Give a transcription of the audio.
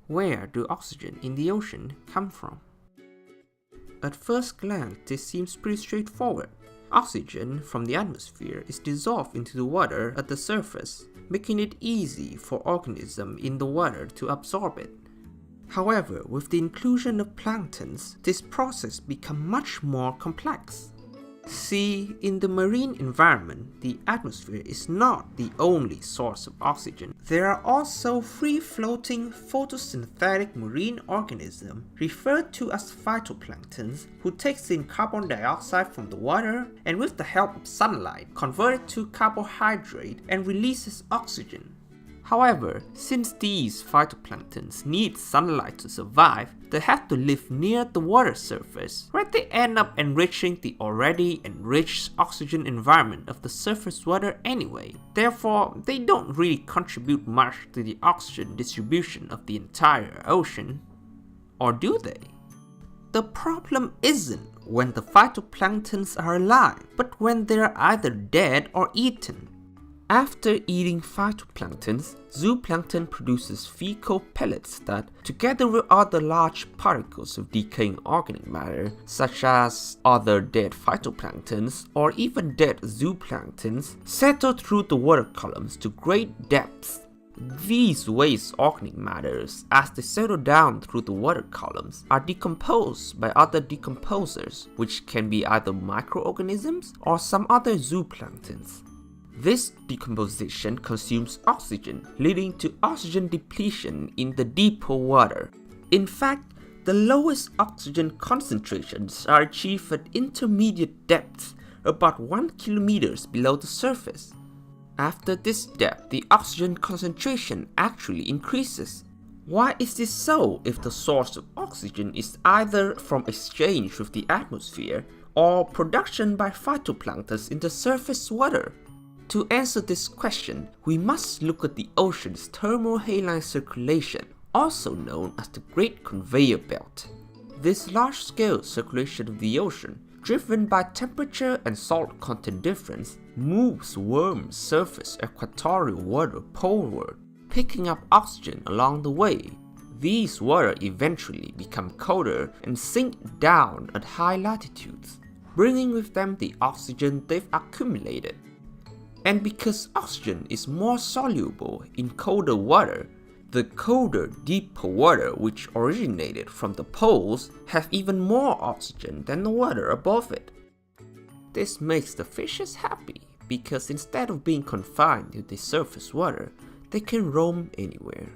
Where do oxygen in the ocean come from? At first glance, this seems pretty straightforward. Oxygen from the atmosphere is dissolved into the water at the surface, making it easy for organisms in the water to absorb it. However, with the inclusion of planktons, this process becomes much more complex. See, in the marine environment, the atmosphere is not the only source of oxygen. There are also free-floating photosynthetic marine organisms, referred to as phytoplanktons, who takes in carbon dioxide from the water and with the help of sunlight convert it to carbohydrate and releases oxygen. However, since these phytoplanktons need sunlight to survive, they have to live near the water surface, where they end up enriching the already enriched oxygen environment of the surface water anyway. Therefore, they don't really contribute much to the oxygen distribution of the entire ocean. Or do they? The problem isn't when the phytoplanktons are alive, but when they are either dead or eaten. After eating phytoplanktons, zooplankton produces fecal pellets that, together with other large particles of decaying organic matter, such as other dead phytoplanktons or even dead zooplanktons, settle through the water columns to great depths. These waste organic matters, as they settle down through the water columns, are decomposed by other decomposers, which can be either microorganisms or some other zooplanktons. This decomposition consumes oxygen, leading to oxygen depletion in the deeper water. In fact, the lowest oxygen concentrations are achieved at intermediate depths, about 1 km below the surface. After this depth, the oxygen concentration actually increases. Why is this so if the source of oxygen is either from exchange with the atmosphere or production by phytoplanktons in the surface water? To answer this question, we must look at the ocean's thermohaline circulation, also known as the Great Conveyor Belt. This large-scale circulation of the ocean, driven by temperature and salt content difference, moves warm surface equatorial water poleward, picking up oxygen along the way. These water eventually become colder and sink down at high latitudes, bringing with them the oxygen they've accumulated. And because oxygen is more soluble in colder water, the colder, deeper water which originated from the poles have even more oxygen than the water above it. This makes the fishes happy because instead of being confined to the surface water, they can roam anywhere.